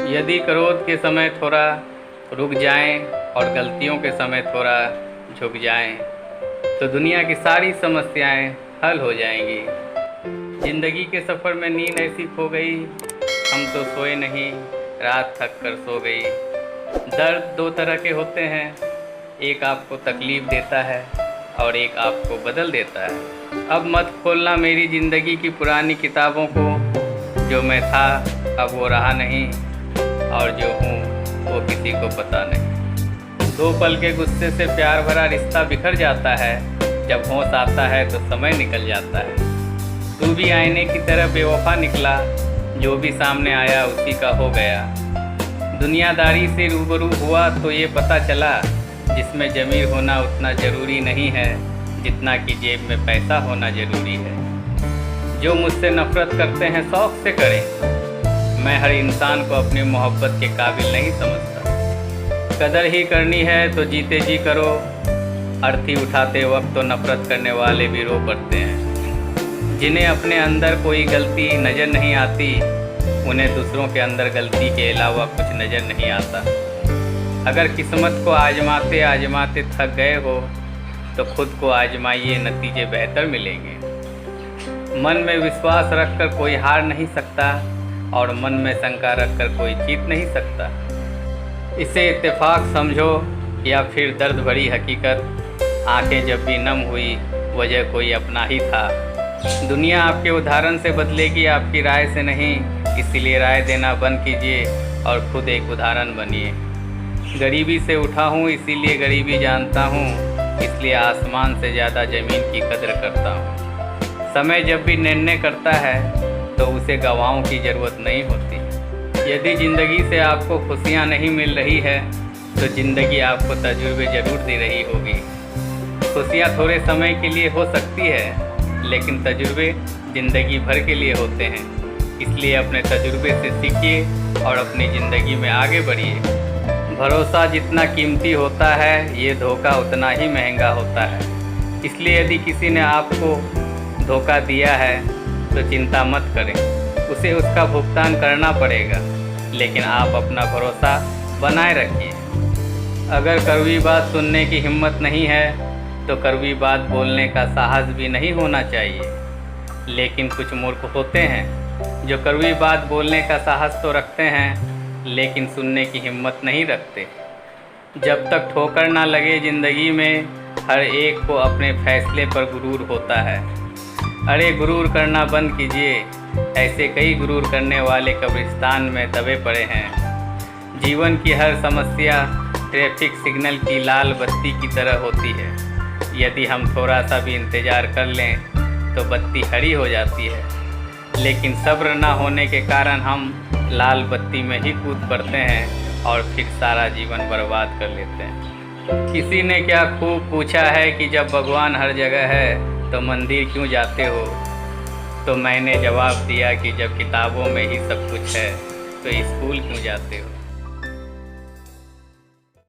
यदि क्रोध के समय थोड़ा रुक जाएं और गलतियों के समय थोड़ा झुक जाएं, तो दुनिया की सारी समस्याएं हल हो जाएंगी। ज़िंदगी के सफ़र में नींद ऐसी खो गई, हम तो सोए नहीं, रात थक कर सो गई। दर्द दो तरह के होते हैं, एक आपको तकलीफ़ देता है और एक आपको बदल देता है। अब मत खोलना मेरी ज़िंदगी की पुरानी किताबों को, जो मैं था अब वो रहा नहीं, और जो हूँ वो किसी को पता नहीं। दो पल के गुस्से से प्यार भरा रिश्ता बिखर जाता है, जब होश आता है तो समय निकल जाता है। तू भी आईने की तरह बेवफा निकला, जो भी सामने आया उसी का हो गया। दुनियादारी से रूबरू हुआ तो ये पता चला, जिसमें ज़मीर होना उतना ज़रूरी नहीं है जितना कि जेब में पैसा होना ज़रूरी है। जो मुझसे नफ़रत करते हैं शौक़ से करें, मैं हर इंसान को अपनी मोहब्बत के काबिल नहीं समझता। कदर ही करनी है तो जीते जी करो, अर्थी उठाते वक्त तो नफ़रत करने वाले भी रो पड़ते हैं। जिन्हें अपने अंदर कोई गलती नज़र नहीं आती, उन्हें दूसरों के अंदर गलती के अलावा कुछ नज़र नहीं आता। अगर किस्मत को आजमाते आजमाते थक गए हो तो खुद को आजमाइए, नतीजे बेहतर मिलेंगे। मन में विश्वास रखकर कोई हार नहीं सकता और मन में शंका रखकर कोई जीत नहीं सकता। इसे इत्तेफाक समझो या फिर दर्द भरी हकीकत, आंखें जब भी नम हुई वजह कोई अपना ही था। दुनिया आपके उदाहरण से बदलेगी, आपकी राय से नहीं, इसीलिए राय देना बंद कीजिए और खुद एक उदाहरण बनिए। गरीबी से उठा हूँ इसीलिए गरीबी जानता हूँ, इसलिए आसमान से ज़्यादा ज़मीन की कदर करता हूँ। समय जब भी निर्णय करता है तो उसे गवाहों की ज़रूरत नहीं होती। यदि ज़िंदगी से आपको खुशियाँ नहीं मिल रही है तो ज़िंदगी आपको तजुर्बे ज़रूर दे रही होगी। खुशियाँ थोड़े समय के लिए हो सकती है, लेकिन तजुर्बे ज़िंदगी भर के लिए होते हैं। इसलिए अपने तजुर्बे से सीखिए और अपनी ज़िंदगी में आगे बढ़िए। भरोसा जितना कीमती होता है, ये धोखा उतना ही महंगा होता है। इसलिए यदि किसी ने आपको धोखा दिया है तो चिंता मत करें, उसे उसका भुगतान करना पड़ेगा, लेकिन आप अपना भरोसा बनाए रखिए। अगर कड़वी बात सुनने की हिम्मत नहीं है तो कड़वी बात बोलने का साहस भी नहीं होना चाहिए। लेकिन कुछ मूर्ख होते हैं जो कड़वी बात बोलने का साहस तो रखते हैं, लेकिन सुनने की हिम्मत नहीं रखते। जब तक ठोकर ना लगे ज़िंदगी में, हर एक को अपने फैसले पर गुरूर होता है। अरे गुरूर करना बंद कीजिए, ऐसे कई गुरूर करने वाले कब्रिस्तान में दबे पड़े हैं। जीवन की हर समस्या ट्रैफिक सिग्नल की लाल बत्ती की तरह होती है। यदि हम थोड़ा सा भी इंतज़ार कर लें तो बत्ती हरी हो जाती है, लेकिन सब्र ना होने के कारण हम लाल बत्ती में ही कूद पड़ते हैं और फिर सारा जीवन बर्बाद कर लेते हैं। किसी ने क्या खूब पूछा है कि जब भगवान हर जगह है तो मंदिर क्यों जाते हो? तो मैंने जवाब दिया कि जब किताबों में ही सब कुछ है तो स्कूल क्यों जाते हो?